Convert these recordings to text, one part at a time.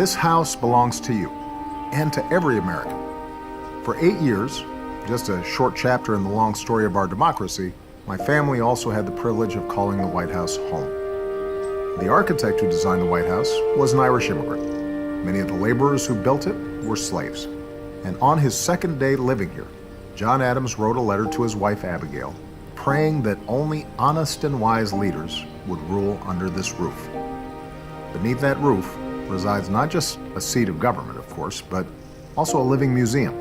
This house belongs to you, and to every American. For 8 years, just a short chapter in the long story of our democracy, my family also had the privilege of calling the White House home. The architect who designed the White House was an Irish immigrant. Many of the laborers who built it were slaves. And on his second day living here, John Adams wrote a letter to his wife Abigail, praying that only honest and wise leaders would rule under this roof. Beneath that roof resides not just a seat of government, of course, but also a living museum,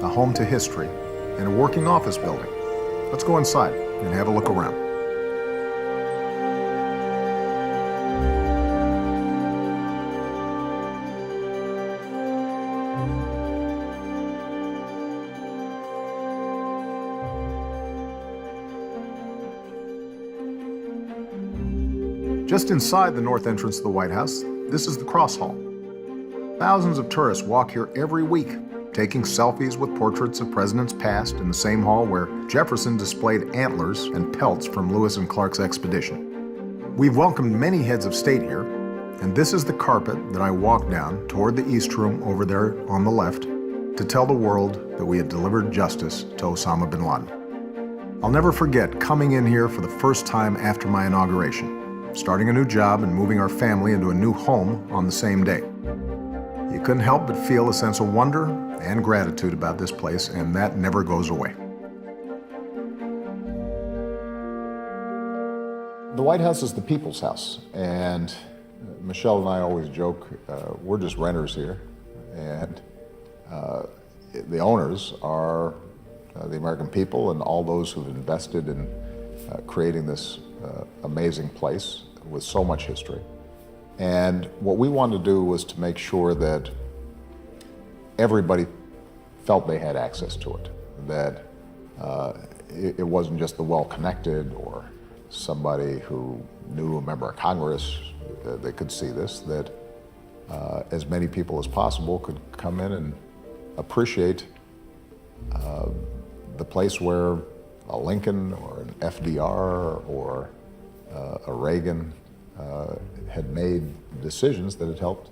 a home to history, and a working office building. Let's go inside and have a look around. Just inside the north entrance of the White House, this is the Cross Hall. Thousands of tourists walk here every week, taking selfies with portraits of presidents past in the same hall where Jefferson displayed antlers and pelts from Lewis and Clark's expedition. We've welcomed many heads of state here, and this is the carpet that I walked down toward the East Room over there on the left to tell the world that we had delivered justice to Osama bin Laden. I'll never forget coming in here for the first time after my inauguration, starting a new job and moving our family into a new home on the same day. You couldn't help but feel a sense of wonder and gratitude about this place, and that never goes away. The White House is the people's house, and Michelle and I always joke, we're just renters here, and the owners are the American people and all those who've invested in creating this amazing place with so much history. And what we wanted to do was to make sure that everybody felt they had access to it, that it wasn't just the well-connected or somebody who knew a member of Congress that could see this, that as many people as possible could come in and appreciate the place where a Lincoln or an FDR or a Reagan had made decisions that had helped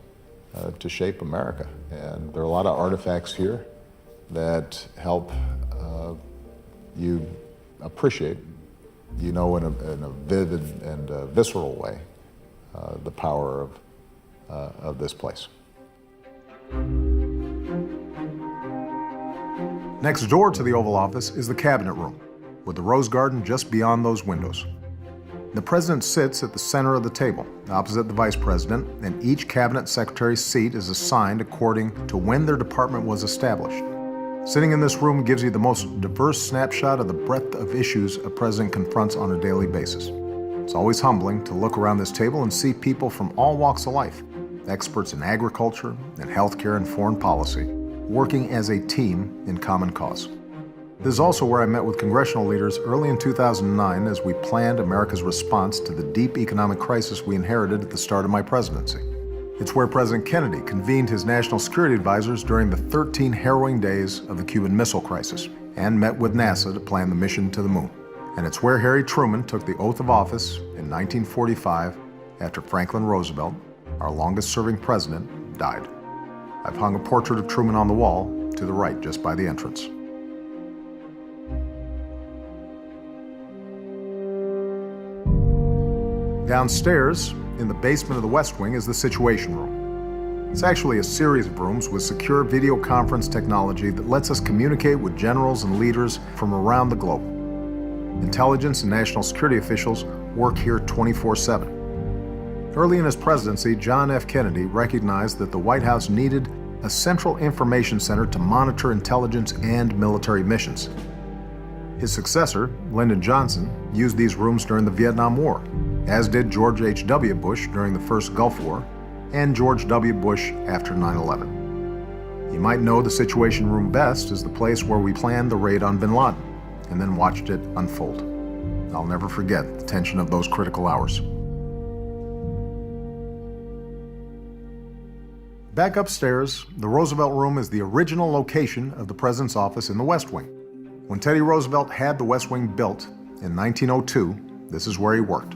to shape America. And there are a lot of artifacts here that help you appreciate, in a vivid and visceral way, the power of this place. Next door to the Oval Office is the Cabinet Room, with the Rose Garden just beyond those windows. The President sits at the center of the table, opposite the Vice President, and each Cabinet Secretary's seat is assigned according to when their department was established. Sitting in this room gives you the most diverse snapshot of the breadth of issues a president confronts on a daily basis. It's always humbling to look around this table and see people from all walks of life, experts in agriculture and healthcare and foreign policy, working as a team in common cause. This is also where I met with congressional leaders early in 2009 as we planned America's response to the deep economic crisis we inherited at the start of my presidency. It's where President Kennedy convened his national security advisors during the 13 harrowing days of the Cuban Missile Crisis and met with NASA to plan the mission to the moon. And it's where Harry Truman took the oath of office in 1945 after Franklin Roosevelt, our longest-serving president, died. I've hung a portrait of Truman on the wall to the right, just by the entrance. Downstairs, in the basement of the West Wing, is the Situation Room. It's actually a series of rooms with secure video conference technology that lets us communicate with generals and leaders from around the globe. Intelligence and national security officials work here 24/7. Early in his presidency, John F. Kennedy recognized that the White House needed a central information center to monitor intelligence and military missions. His successor, Lyndon Johnson, used these rooms during the Vietnam War, as did George H.W. Bush during the first Gulf War, and George W. Bush after 9/11. You might know the Situation Room best as the place where we planned the raid on bin Laden, and then watched it unfold. I'll never forget the tension of those critical hours. Back upstairs, the Roosevelt Room is the original location of the President's office in the West Wing. When Teddy Roosevelt had the West Wing built in 1902, this is where he worked.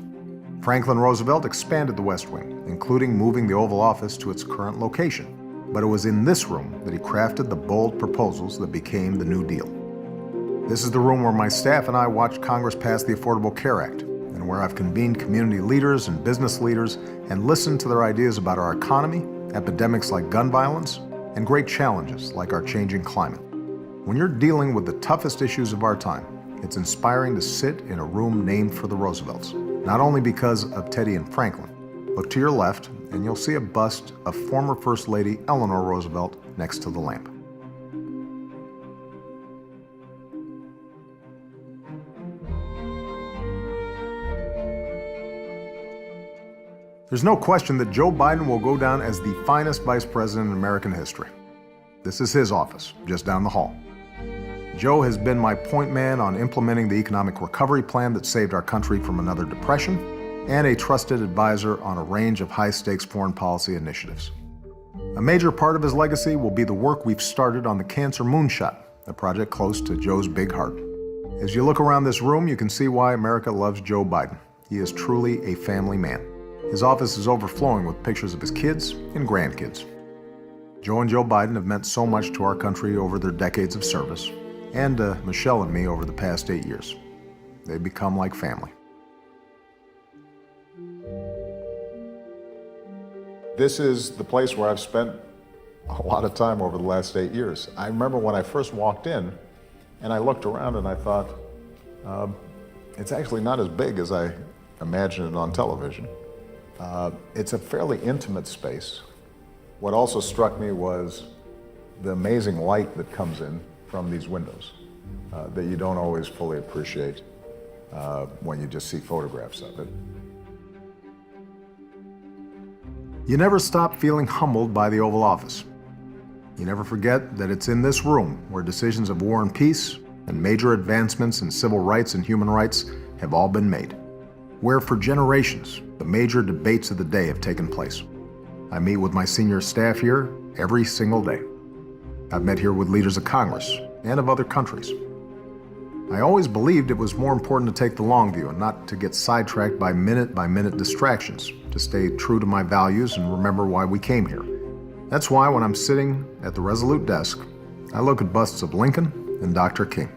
Franklin Roosevelt expanded the West Wing including moving the Oval Office to its current location. But it was in this room that he crafted the bold proposals that became the New Deal. This is the room where my staff and I watched Congress pass the Affordable Care Act, and where I've convened community leaders and business leaders and listened to their ideas about our economy, epidemics like gun violence, and great challenges like our changing climate. When you're dealing with the toughest issues of our time, it's inspiring to sit in a room named for the Roosevelts, not only because of Teddy and Franklin. Look to your left, and you'll see a bust of former First Lady Eleanor Roosevelt next to the lamp. There's no question that Joe Biden will go down as the finest vice president in American history. This is his office, just down the hall. Joe has been my point man on implementing the economic recovery plan that saved our country from another depression, and a trusted advisor on a range of high-stakes foreign policy initiatives. A major part of his legacy will be the work we've started on the Cancer Moonshot, a project close to Joe's big heart. As you look around this room, you can see why America loves Joe Biden. He is truly a family man. His office is overflowing with pictures of his kids and grandkids. Joe and Joe Biden have meant so much to our country over their decades of service, and to Michelle and me over the past 8 years. They've become like family. This is the place where I've spent a lot of time over the last 8 years. I remember when I first walked in, and I looked around and I thought, it's actually not as big as I imagined it on television. It's a fairly intimate space. What also struck me was the amazing light that comes in from these windows that you don't always fully appreciate when you just see photographs of it. You never stop feeling humbled by the Oval Office. You never forget that it's in this room where decisions of war and peace and major advancements in civil rights and human rights have all been made. Where for generations, the major debates of the day have taken place. I meet with my senior staff here every single day. I've met here with leaders of Congress and of other countries. I always believed it was more important to take the long view and not to get sidetracked by minute distractions, to stay true to my values and remember why we came here. That's why when I'm sitting at the Resolute desk, I look at busts of Lincoln and Dr. King.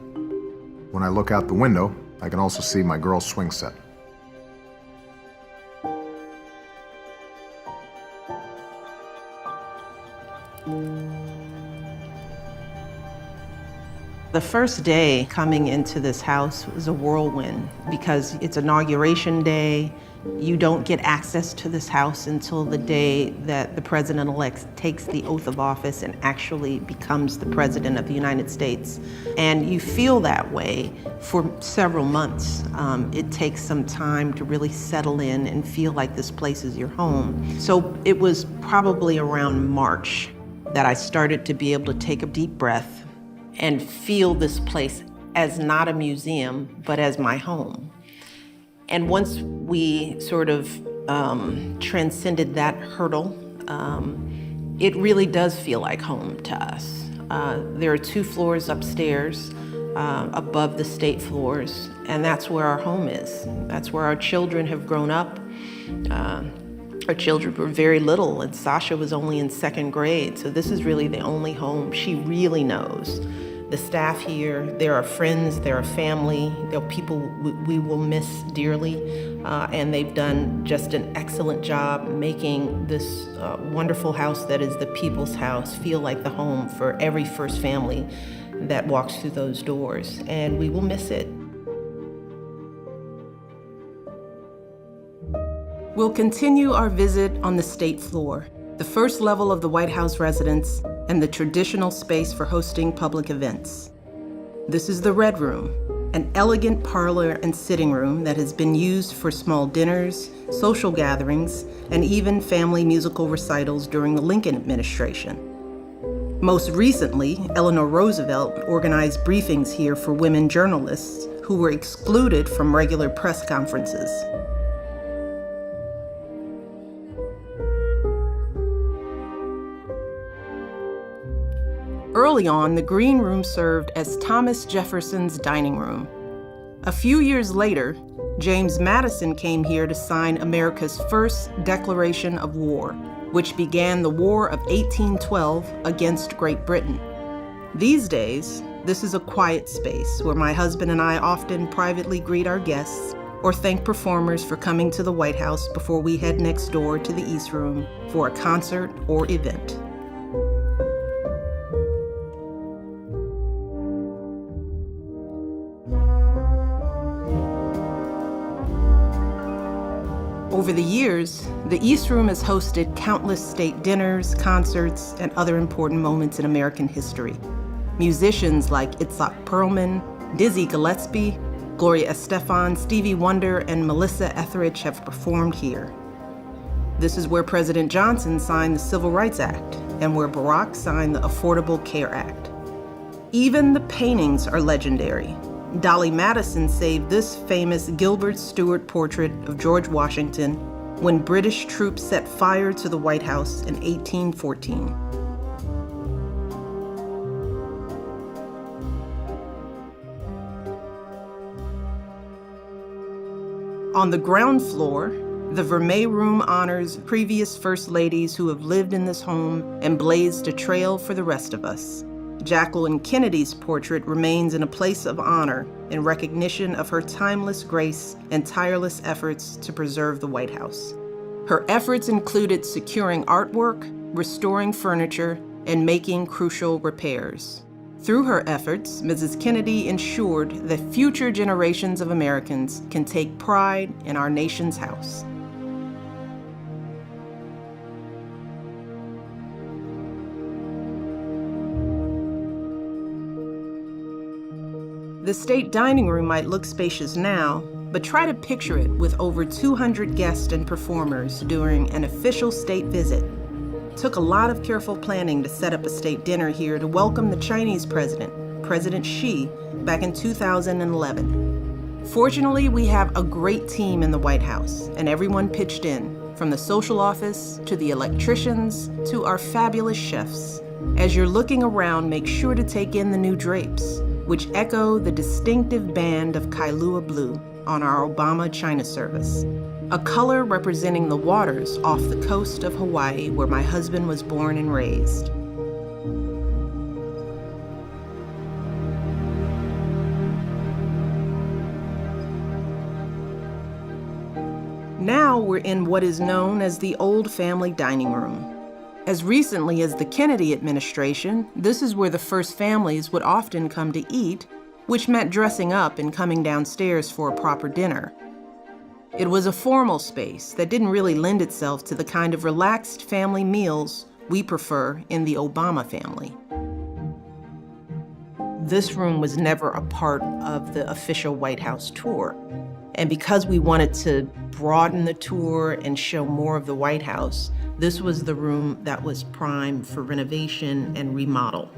When I look out the window, I can also see my girls' swing set. The first day coming into this house was a whirlwind because it's inauguration day. You don't get access to this house until the day that the president-elect takes the oath of office and actually becomes the president of the United States. And you feel that way for several months. It takes some time to really settle in and feel like this place is your home. So it was probably around March that I started to be able to take a deep breath and feel this place as not a museum, but as my home. And once we sort of transcended that hurdle, it really does feel like home to us. There are 2 floors upstairs above the state floors, and that's where our home is. That's where our children have grown up. Our children were very little, and Sasha was only in 2nd grade, so this is really the only home she really knows. The staff here, there are friends, there are family, there are people we will miss dearly, and they've done just an excellent job making this wonderful house that is the people's house feel like the home for every first family that walks through those doors, and we will miss it. We'll continue our visit on the state floor, the first level of the White House residence and the traditional space for hosting public events. This is the Red Room, an elegant parlor and sitting room that has been used for small dinners, social gatherings, and even family musical recitals during the Lincoln administration. Most recently, Eleanor Roosevelt organized briefings here for women journalists who were excluded from regular press conferences. Early on, the Green Room served as Thomas Jefferson's dining room. A few years later, James Madison came here to sign America's first declaration of war, which began the War of 1812 against Great Britain. These days, this is a quiet space where my husband and I often privately greet our guests or thank performers for coming to the White House before we head next door to the East Room for a concert or event. Over the years, the East Room has hosted countless state dinners, concerts, and other important moments in American history. Musicians like Itzhak Perlman, Dizzy Gillespie, Gloria Estefan, Stevie Wonder, and Melissa Etheridge have performed here. This is where President Johnson signed the Civil Rights Act and where Barack signed the Affordable Care Act. Even the paintings are legendary. Dolly Madison saved this famous Gilbert Stuart portrait of George Washington when British troops set fire to the White House in 1814. On the ground floor, the Vermeer Room honors previous First Ladies who have lived in this home and blazed a trail for the rest of us. Jacqueline Kennedy's portrait remains in a place of honor in recognition of her timeless grace and tireless efforts to preserve the White House. Her efforts included securing artwork, restoring furniture, and making crucial repairs. Through her efforts, Mrs. Kennedy ensured that future generations of Americans can take pride in our nation's house. The state dining room might look spacious now, but try to picture it with over 200 guests and performers during an official state visit. It took a lot of careful planning to set up a state dinner here to welcome the Chinese president, President Xi, back in 2011. Fortunately, we have a great team in the White House, and everyone pitched in, from the social office to the electricians to our fabulous chefs. As you're looking around, make sure to take in the new drapes, which echo the distinctive band of Kailua blue on our Obama China service, a color representing the waters off the coast of Hawaii where my husband was born and raised. Now we're in what is known as the Old Family Dining Room. As recently as the Kennedy administration, this is where the first families would often come to eat, which meant dressing up and coming downstairs for a proper dinner. It was a formal space that didn't really lend itself to the kind of relaxed family meals we prefer in the Obama family. This room was never a part of the official White House tour. And because we wanted to broaden the tour and show more of the White House, this was the room that was primed for renovation and remodel.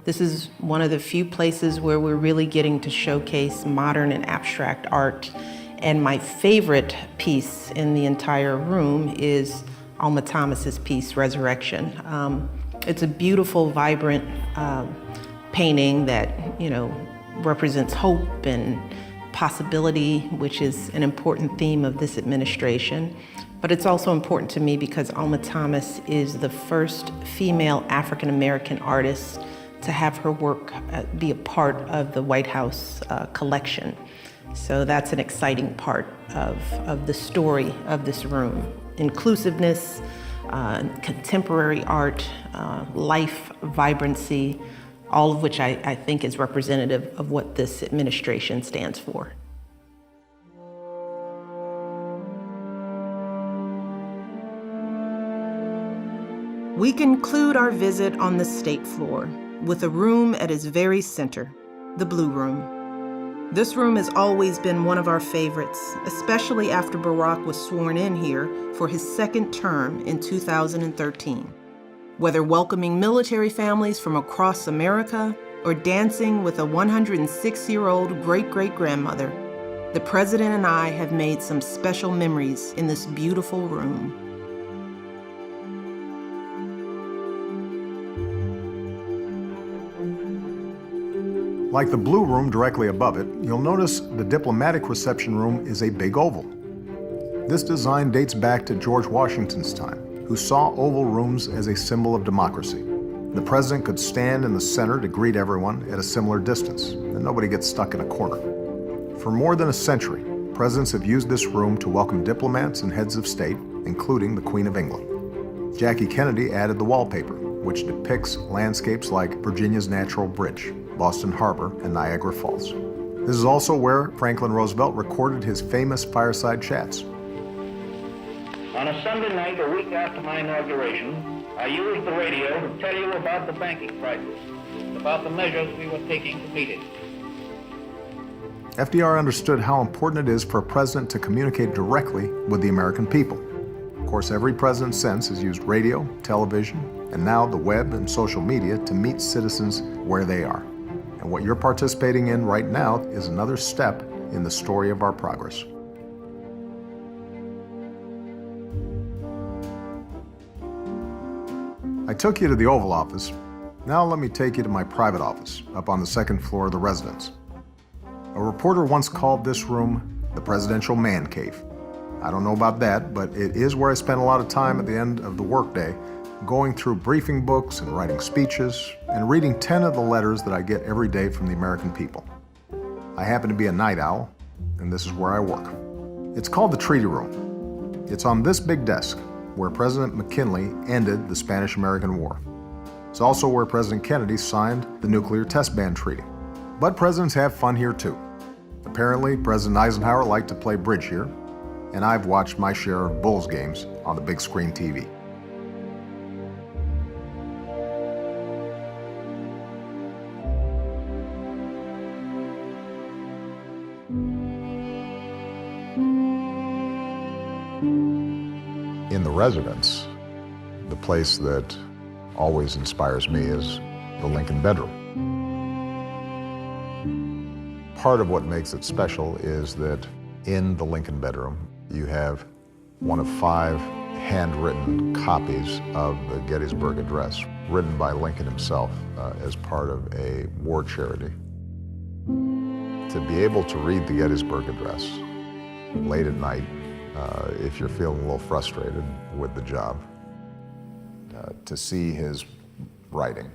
This is one of the few places where we're really getting to showcase modern and abstract art. And my favorite piece in the entire room is Alma Thomas's piece, Resurrection. It's a beautiful, vibrant painting that, represents hope and possibility, which is an important theme of this administration. But it's also important to me because Alma Thomas is the first female African-American artist to have her work be a part of the White House collection. So that's an exciting part of the story of this room. Inclusiveness, contemporary art, life, vibrancy, all of which I think is representative of what this administration stands for. We conclude our visit on the state floor with a room at its very center, the Blue Room. This room has always been one of our favorites, especially after Barack was sworn in here for his second term in 2013. Whether welcoming military families from across America or dancing with a 106-year-old great-great-grandmother, the president and I have made some special memories in this beautiful room. Like the blue room directly above it, you'll notice the diplomatic reception room is a big oval. This design dates back to George Washington's time, who saw oval rooms as a symbol of democracy. The president could stand in the center to greet everyone at a similar distance, and nobody gets stuck in a corner. For more than a century, presidents have used this room to welcome diplomats and heads of state, including the Queen of England. Jackie Kennedy added the wallpaper, which depicts landscapes like Virginia's Natural Bridge, Boston Harbor, and Niagara Falls. This is also where Franklin Roosevelt recorded his famous fireside chats. On a Sunday night, a week after my inauguration, I used the radio to tell you about the banking crisis, about the measures we were taking to meet it. FDR understood how important it is for a president to communicate directly with the American people. Of course, every president since has used radio, television, and now the web and social media to meet citizens where they are. And what you're participating in right now is another step in the story of our progress. I took you to the Oval Office. Now let me take you to my private office, up on the second floor of the residence. A reporter once called this room the presidential man cave. I don't know about that, but it is where I spend a lot of time at the end of the workday, going through briefing books and writing speeches, and reading 10 of the letters that I get every day from the American people. I happen to be a night owl, and this is where I work. It's called the Treaty Room. It's on this big desk, where President McKinley ended the Spanish-American War. It's also where President Kennedy signed the Nuclear Test Ban Treaty. But presidents have fun here too. Apparently, President Eisenhower liked to play bridge here, and I've watched my share of Bulls games on the big screen TV. In the residence, the place that always inspires me is the Lincoln bedroom. Part of what makes it special is that in the Lincoln bedroom, you have one of 5 handwritten copies of the Gettysburg Address, written by Lincoln himself as part of a war charity. To be able to read the Gettysburg Address late at night, if you're feeling a little frustrated with the job, to see his writing,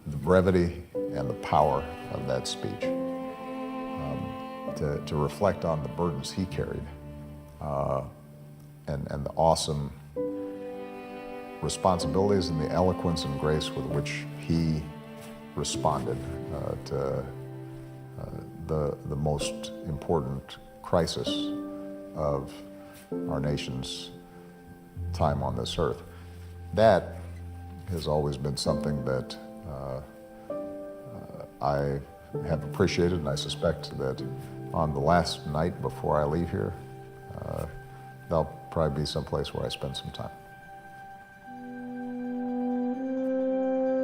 the brevity and the power of that speech, to reflect on the burdens he carried, and the awesome responsibilities and the eloquence and grace with which he responded to the most important crisis of our nation's time on this earth. That has always been something that I have appreciated, and I suspect that on the last night before I leave here, there'll probably be some place where I spend some time.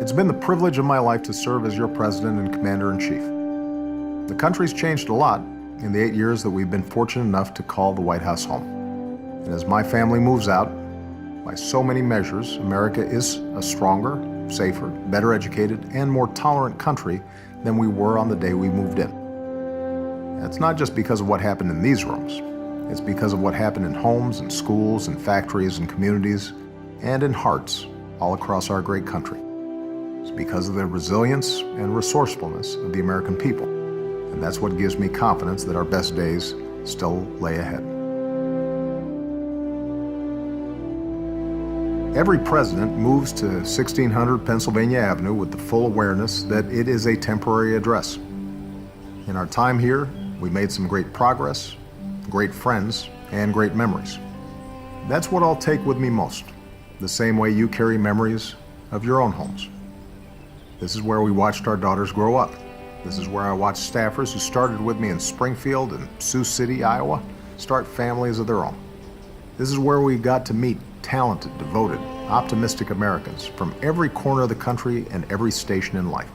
It's been the privilege of my life to serve as your president and commander-in-chief. The country's changed a lot in the 8 years that we've been fortunate enough to call the White House home. And as my family moves out, by so many measures, America is a stronger, safer, better educated, and more tolerant country than we were on the day we moved in. That's not just because of what happened in these rooms. It's because of what happened in homes and schools and factories and communities and in hearts all across our great country. It's because of the resilience and resourcefulness of the American people. And that's what gives me confidence that our best days still lay ahead. Every president moves to 1600 Pennsylvania Avenue with the full awareness that it is a temporary address. In our time here, we made some great progress, great friends, and great memories. That's what I'll take with me most, the same way you carry memories of your own homes. This is where we watched our daughters grow up. This is where I watched staffers who started with me in Springfield and Sioux City, Iowa, start families of their own. This is where we got to meet talented, devoted, optimistic Americans from every corner of the country and every station in life.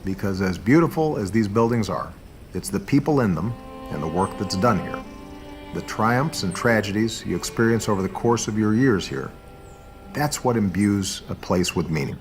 Because as beautiful as these buildings are, it's the people in them and the work that's done here, the triumphs and tragedies you experience over the course of your years here, that's what imbues a place with meaning.